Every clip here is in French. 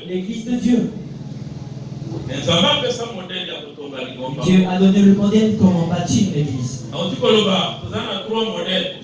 L'église de Dieu. Dieu a donné le modèle comment bâtir l'église.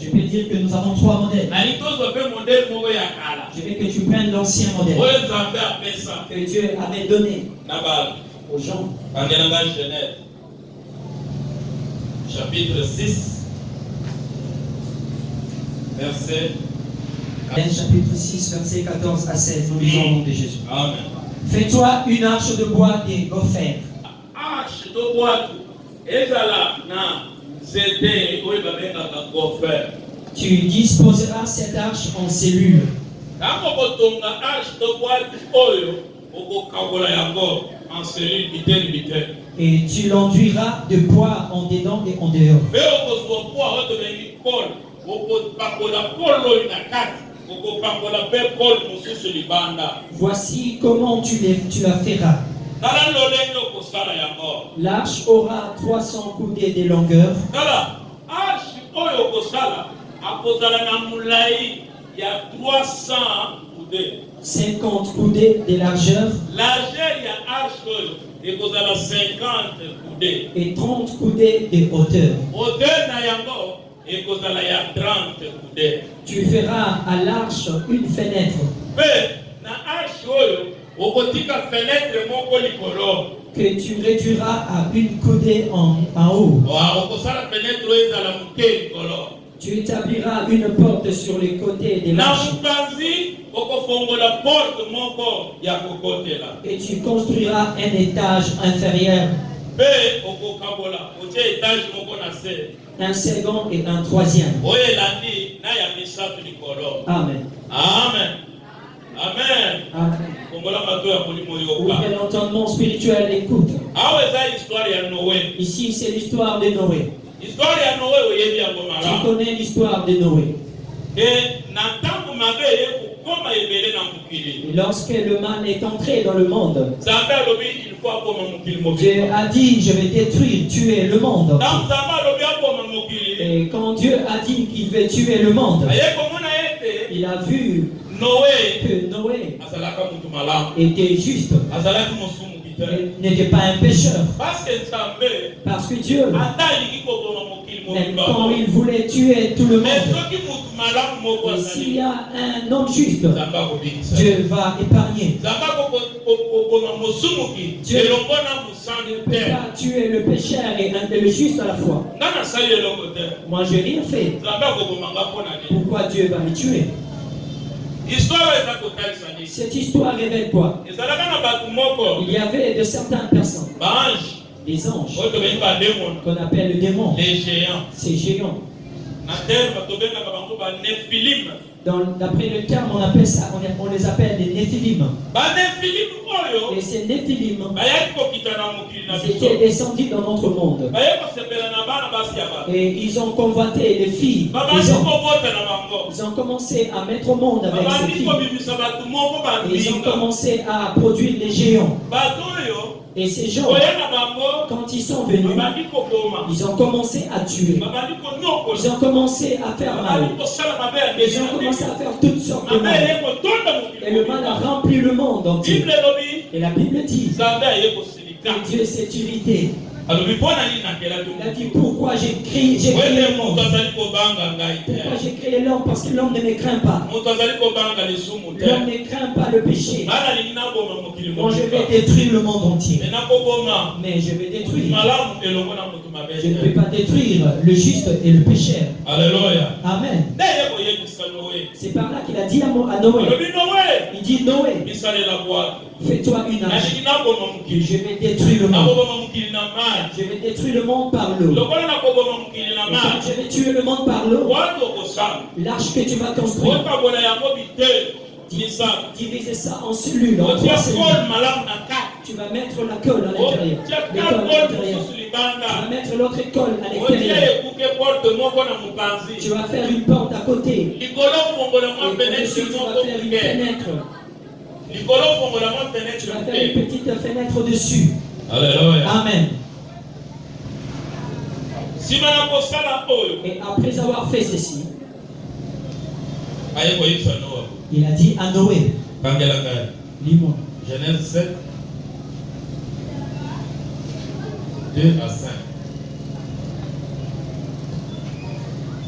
Je peux dire que nous avons 3 modèles. Je veux que tu prennes l'ancien modèle que Dieu avait donné aux gens. Genèse, chapitre 6, verset. Chapitre 6, verset 14 à 16. Nous lisons au nom de Jésus. Amen. Fais-toi une arche de bois des gophères. Arche de bois, tu disposeras cette arche en cellules. Et tu l'enduiras de bois en dedans et en dehors. Voici comment tu la feras. L'arche aura 300 coudées de longueur. 50 coudées de largeur. Et 30 coudées de hauteur. Tu feras à l'arche une fenêtre. Que tu réduiras à une coudée en haut. Tu établiras une porte sur les côtés de l'arche. Et tu construiras un étage inférieur, un second et un troisième. Amen. Amen. Amen. Ouvrez l'entendement spirituel, écoute. Ici, c'est l'histoire de Noé. Tu connais l'histoire de Noé. Et lorsque le mal est entré dans le monde, Dieu a dit, je vais détruire, tuer le monde. Et quand Dieu a dit qu'il veut tuer le monde, il a vu que Noé était juste, n'était pas un pécheur. Parce que Dieu, même quand il voulait tuer tout le monde, et s'il y a un homme juste, Dieu va épargner. Dieu ne peut pas tuer le pécheur et le juste à la fois. Moi, je n'ai rien fait. Pourquoi Dieu va me tuer? Cette histoire révèle quoi? Il y avait de certaines personnes, des anges, qu'on appelle les démons, ces géants. D'après le terme, on appelle ça, on les appelle des Néphilim. Et ces Néphilim, ils étaient descendus dans notre monde. Et ils ont convoité les filles. Ils ont commencé à mettre au monde avec ces filles. Et ils ont commencé à produire des géants. Et ces gens, quand ils sont venus, ils ont commencé à tuer. Ils ont commencé à faire mal. Ils ont commencé à faire toutes sortes de mal. Et le mal a rempli le monde entier. Et la Bible dit que Dieu s'est irrité. Il a dit pourquoi j'ai créé l'homme. Pourquoi j'ai créé l'homme? Parce que l'homme ne me craint pas. L'homme ne craint pas le péché. Moi je vais détruire le monde entier. Mais je vais détruire. Je ne peux pas détruire le juste et le pécheur. Alléluia. Amen. C'est par là qu'il a dit à Noé. Il dit Noé, fais-toi une arche. Je vais détruire le monde. Je vais détruire le monde par l'eau. Et quand je vais tuer le monde par l'eau, l'arche que tu vas construire, diviser ça en cellules, en 3 cellules. Tu vas mettre la colle à l'intérieur. L'école à l'intérieur. Tu vas mettre l'autre école à l'extérieur. Tu vas faire une porte à côté. Et par-dessus, tu vas faire une fenêtre. Tu vas faire une petite fenêtre dessus. Alléluia. Amen. Et après avoir fait ceci, Il a dit à Noé. Lis-moi. Genèse 7, 2 à 5.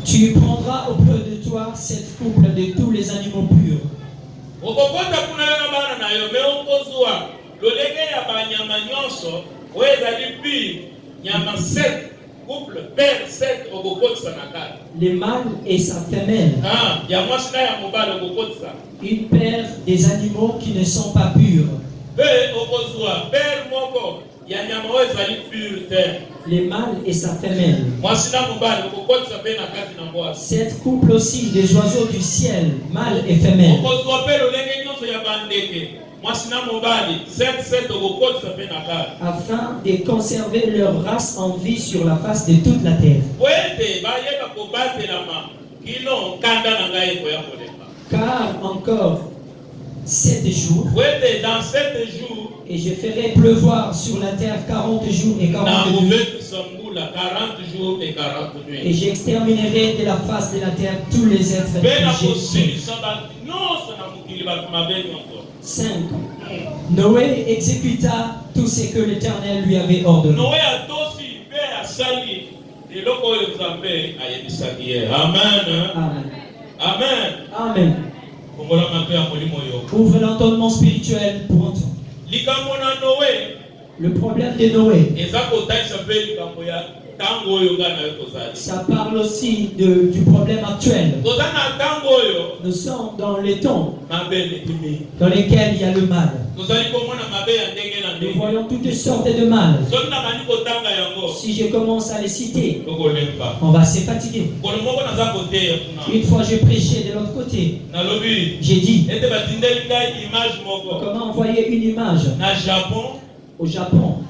Tu prendras auprès de toi 7 couples de tous les animaux purs. Les mâles et sa femelle. Une paire des animaux qui ne sont pas purs. Les mâles et sa femelle. 7 couples aussi des oiseaux du ciel, mâles et femelles. Afin de conserver leur race en vie sur la face de toute la terre. Car encore 7 jours, dans 7 jours, et je ferai pleuvoir sur la terre 40 jours et 40 nuits. Et j'exterminerai de la face de la terre tous les êtres que j'ai créés. 5. Noé exécuta tout ce que l'Éternel lui avait ordonné. Amen. Amen. Amen. Ouvre l'entendement spirituel pour entendre. Le problème de Noé, ça parle aussi du problème actuel. Nous sommes dans les temps dans lesquels il y a le mal. Nous voyons toutes sortes de mal. Si je commence à les citer, on va se fatiguer. Une fois je prêchais de l'autre côté. J'ai dit, comment envoyer une image au Japon.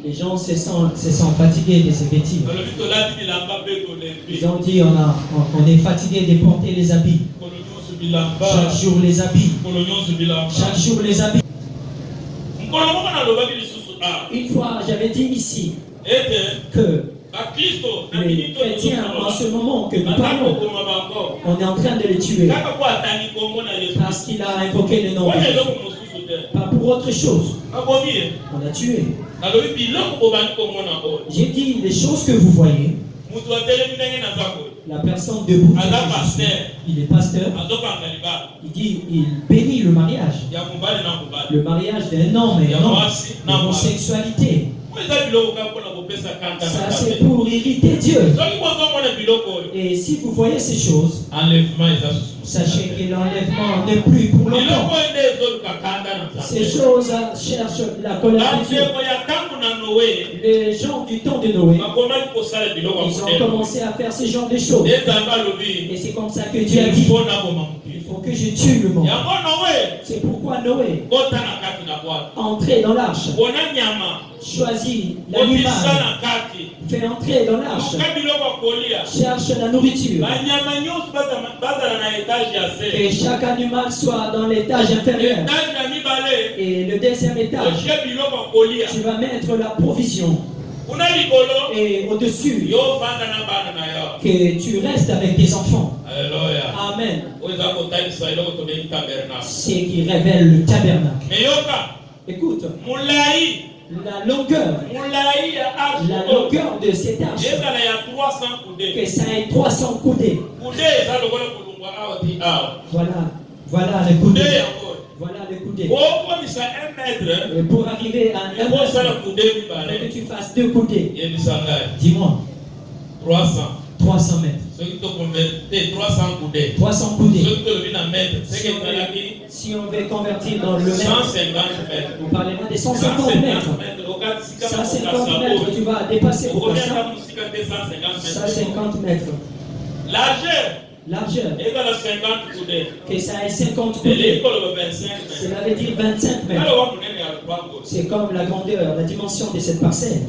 Les gens se sont fatigués de ces bêtises. Ils ont dit on est fatigué de porter les habits. Chaque jour les habits. Chaque jour les habits. Une fois j'avais dit ici que les chrétiens en ce moment que nous parlons, on est en train de les tuer parce qu'il a invoqué le nom de Jésus. Pas pour autre chose. On a tué. J'ai dit les choses que vous voyez. La personne debout, il est pasteur. Il dit, il bénit le mariage. Le mariage d'un homme et un homme. L'homosexualité. Ça c'est pour irriter Dieu. Et si vous voyez ces choses, sachez que l'enlèvement n'est plus pour longtemps. Ces choses cherchent la colère de Dieu. Les gens du temps de Noé, ils ont commencé à faire ce genre de choses. Et c'est comme ça que Dieu a dit, il faut que je tue le monde. C'est pourquoi Noé entrait dans l'arche, choisit l'animal, fait entrer dans l'arche, cherche la nourriture. Et chaque animal soit dans l'étage inférieur. Et le deuxième étage, tu vas mettre la provision. Et au-dessus, que tu restes avec tes enfants. Amen. C'est qui révèle le tabernacle. Écoute, la longueur de cette arche, que ça ait 300 coudées. Voilà les coudées. Voilà les coudées. Et pour arriver à 1 mètre, il faut que tu fasses 2 coudées. Dis-moi. 300 mètres. 300 coudées. Si on veut convertir dans le mètre, on parlera des 150 mètres. 150 mètres, tu vas dépasser pour ça. 150 mètres. Largeur. Que ça ait 50 coudées. Cela veut dire 25 mètres. C'est comme la grandeur, la dimension de cette parcelle.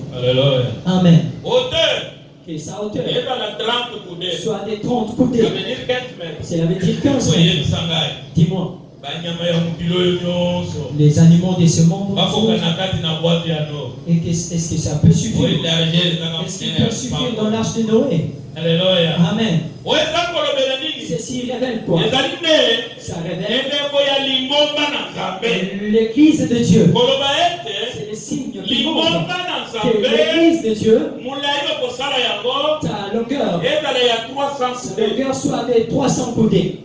Amen. Que sa hauteur soit des 30 coudées. Cela veut dire 15 mètres. Dis-moi. Les animaux de ce monde. Et est-ce que ça peut suffire? Est-ce qu'il peut suffire dans l'arche de Noé? Alléluia. Amen. Ceci révèle quoi? Ça révèle l'Église de Dieu. C'est le signe qui montre que l'Église de Dieu, ta longueur soit de 300 coudées.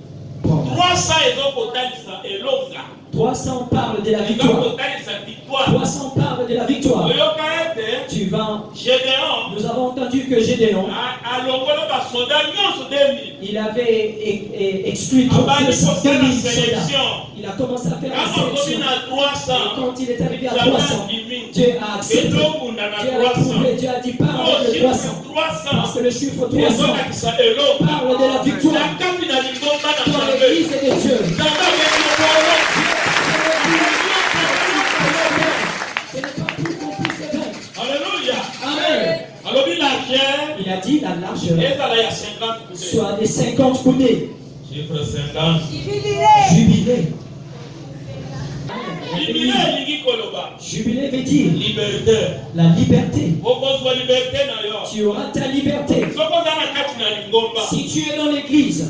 300 parle de la victoire. 300 parle de la victoire. Tu vas. Nous avons entendu que Gédéon, il avait exclu 2000 soldats. Il a commencé à faire la sélection. Et quand il est arrivé à 300, Dieu a accepté. Dieu a approuvé. Dieu a dit parle de 300. Parce que le chiffre 300 parle de la victoire dans l'Église de Dieu. Ce n'est pas plus qu'on puisse vaincre. Alléluia. Amen. Il a dit la largeur soit des 50 coudées. Chiffre 50. Jubilé. Jubilé veut dire liberté. La liberté. Tu auras ta liberté. Si tu es dans l'église,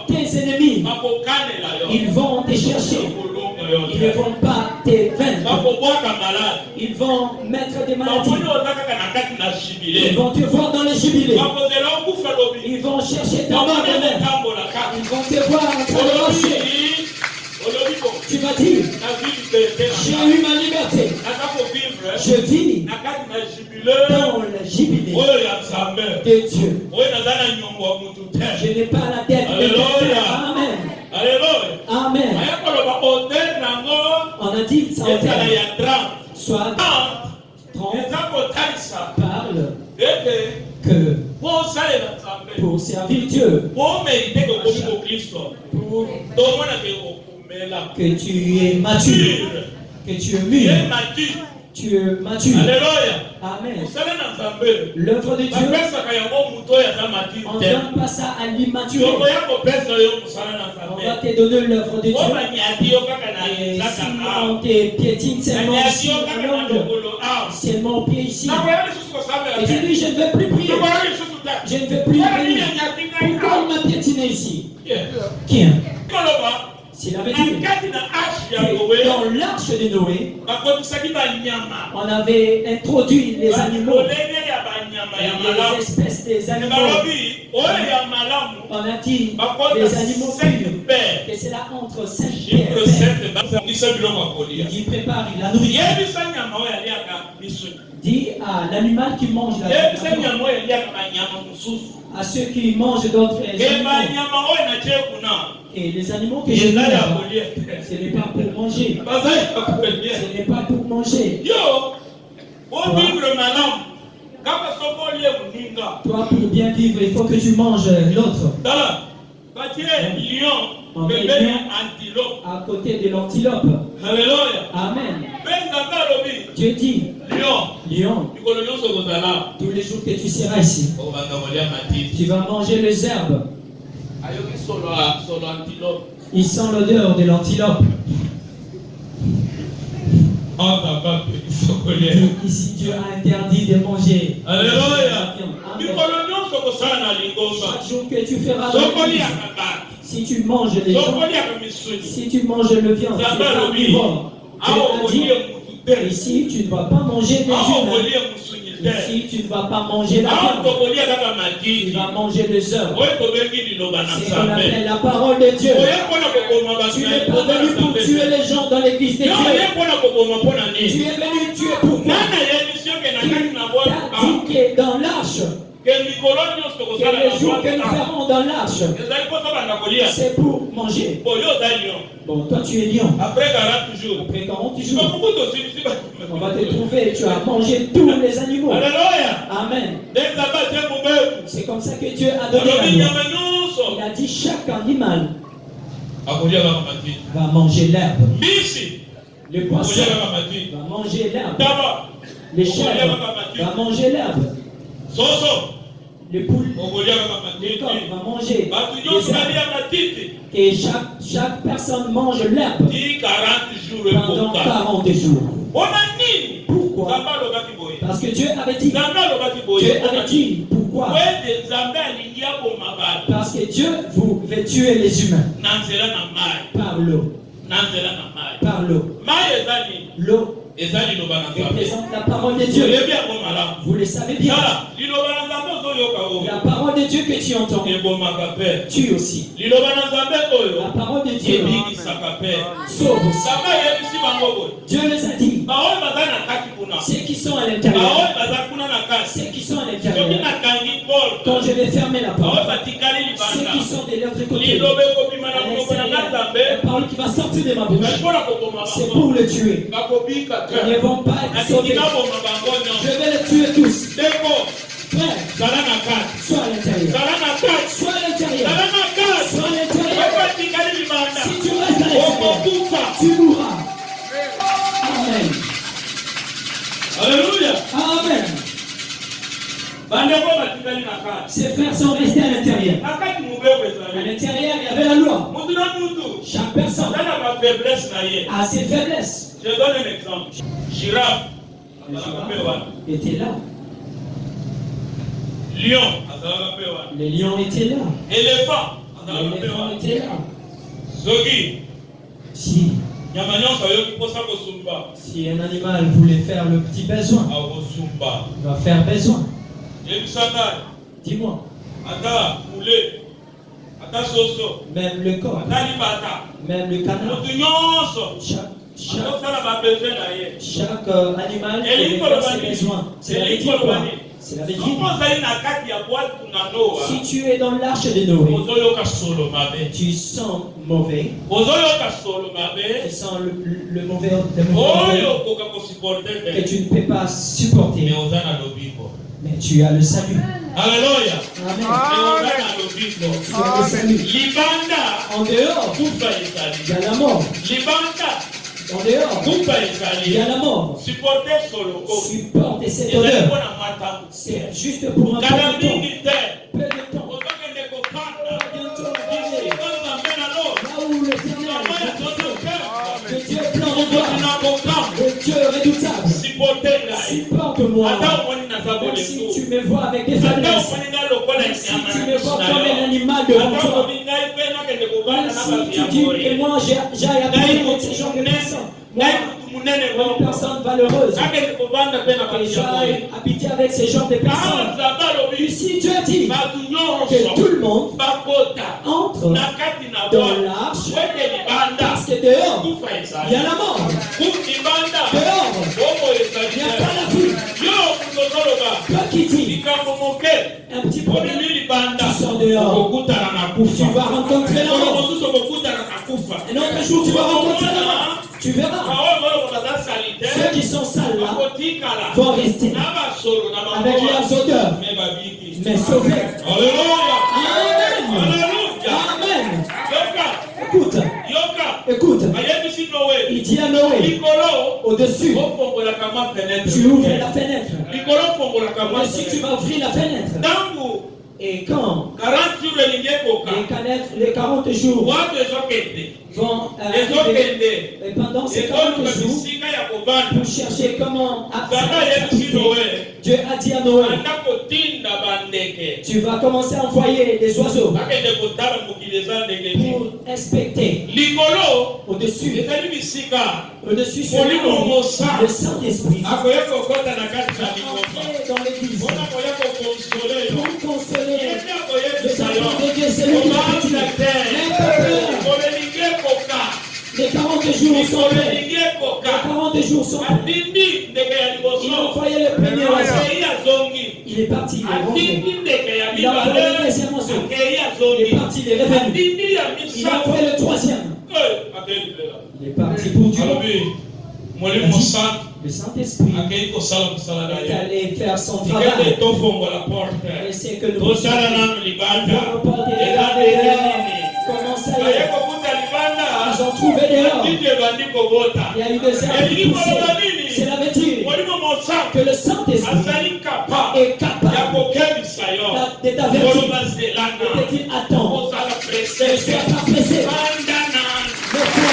tes ennemis, ils vont te chercher. Ils ne vont pas te vaincre. Ils vont mettre des maladies. Ils vont te voir dans les jubilés. Ils vont chercher ta mort de mer. Ils vont te voir en train de marcher. Tu vas dire, j'ai eu ma liberté. Je vis dans le jubilé de Dieu. Je n'ai pas la tête de Dieu. Amen. Amen. On a dit ça soit 30 parle que pour servir Dieu, que tu es mature, que tu es mûr, tu es mature. Amen. L'œuvre de Dieu, on ne donne pas ça à l'immaturé. On va te donner l'œuvre de Dieu. Et si on te piétine seulement ici, seulement au pied ici, et tu dis je ne veux plus prier, je ne veux plus venir, pourquoi on m'a piétiné ici? Qui? S'il avait dit dans l'arche de Noé, on avait introduit les animaux, les espèces des animaux. On a dit les animaux purs, que c'est la entre 5 pierres. Il dit prépare la nourriture. Dit à l'animal qui mange la viande, à ceux qui mangent d'autres animaux. Et les animaux que je vis là, ce n'est pas pour manger. Ce n'est pas pour manger. Toi, pour bien vivre, il faut que tu manges l'autre. On met lion à côté de l'antilope. Amen. Dieu dit, lion, tous les jours que tu seras ici, tu vas manger les herbes. Il sent l'odeur de l'antilope. Ici, Dieu a interdit de manger. Alléluia. Chaque jour que tu feras l'église, si tu manges les gens, si tu manges le viande, tu es carnivore. Dieu a dit, ici, tu ne vas pas manger des humains. Ici, tu ne vas pas manger la viande. Tu vas manger les œuvres. C'est qu'on appelle la parole de Dieu. Tu n'es pas venu pour tuer les gens dans l'église de Dieu. Tu es venu tuer pourquoi? Tu as dit que dans l'arche, que les jours que nous ferons dans l'arche, c'est pour manger. Bon, toi tu es lion. Après 40 jours, on va te trouver, tu as mangé tous les animaux. Amen. C'est comme ça que Dieu a donné la loi. Il a dit chaque animal va manger l'herbe. Le poisson va manger l'herbe. Les chèvres va manger l'herbe. Le poule, le coq va manger les herbes. Et chaque personne mange l'herbe pendant 40 jours. Pourquoi? Parce que Dieu avait dit. Dieu avait dit, pourquoi? Pourquoi? Parce que Dieu veut tuer les humains par l'eau. Par l'eau. L'eau représente la parole de Dieu. Vous le savez bien. La parole de Dieu que tu entends tue aussi. La parole de Dieu sauve aussi. Dieu les a dit. Ceux qui sont à l'intérieur. Ceux qui sont à l'intérieur. Quand je vais fermer la porte, ceux qui sont de l'autre côté, la parole qui va sortir de ma bouche, c'est pour le tuer. Ils ne vont pas être sauvés. Je vais les tuer tous. Frère, sois à l'intérieur. Sois à l'intérieur. Sois à l'intérieur. Si tu restes à l'extérieur, tu mourras. Amen. Alléluia. Amen. Ces frères sont restés à l'intérieur. À l'intérieur, il y avait la loi. Chaque personne a ses faiblesses. Je donne un exemple. Girafe était là. Lion. Les lions étaient là. Éléphant était là. Zogi. Si un animal voulait faire le petit besoin, il va faire besoin. Dis-moi. Même le corps, même le canard, chaque animal fait ses besoins. C'est la Bible quoi? C'est la Bible. Si tu es dans l'arche de Noé, tu sens mauvais. Tu sens le mauvais que tu ne peux pas supporter. Mais tu as le salut. Alléluia. Amen. Tu as le salut. En dehors, il y a la mort. En dehors, il y a la mort. Supporter cette odeur. C'est juste pour un peu de temps. Peu de temps. Là où le Seigneur est, Dieu est plein de gloire. Le Dieu redoutable. Supporte-moi. Même si tu me vois avec des faiblesses. Même si tu me vois comme un animal devant toi. Même si tu dis que moi j'aille apprendre ce genre de personnes. Moi, une personne valeureuse. Et j'aille habiter avec ce genre de personnes. Ici, Dieu dit que tout le monde entre dans l'arche parce que dehors, il y a la mort. Dehors, il n'y a pas la vie. Toi qui dis un petit problème, tu sors dehors. Tu vas rencontrer la mort. Un autre jour, tu vas rencontrer la mort. Tu verras. Ceux qui sont sales là vont rester avec leurs odeurs, mais sauvés. Amen. Écoute. Il dit à Noé, au-dessus, tu ouvres la fenêtre. Au-dessus, tu vas ouvrir la fenêtre. Et quand les 40 jours vont arriver, et pendant ces 40 jours, pour chercher comment Dieu a dit à Noé, tu vas commencer à envoyer des oiseaux pour inspecter. Au-dessus, c'est le Saint-Esprit dans l'église pour consoler les enfants de Dieu. C'est lui qui va les 40 jours sont prêts. Les 40 jours sont prêts. Il a envoyé le premier oiseau. Il est parti, il est rentré. Il a envoyé le deuxième oiseau. Il est parti, il est revenu. Il a envoyé le troisième. Il est parti pour Dieu. Le Saint-Esprit est allé faire son travail. Et c'est que nous pouvons regarder comment ça y est. Ils ont trouvé dehors. Il y a eu des herbes qui poussaient. Cela veut dire que le Saint-Esprit est capable de t'avertir. De te dire attends. Ne sois pas pressé. Mais toi,